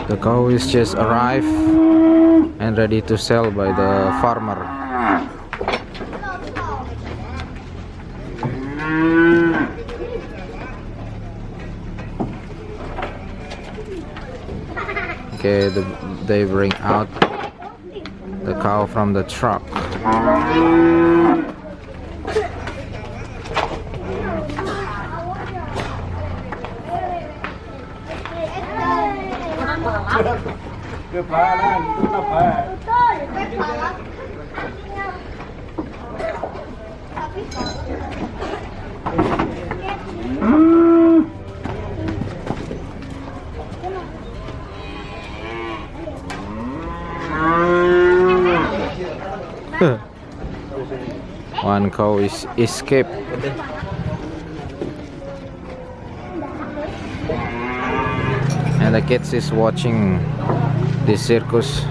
The cow is just arrived and ready to sell by the farmer. Okay, they bring out the cow from the truck. One cow is escaped. And the kids is watching the circus.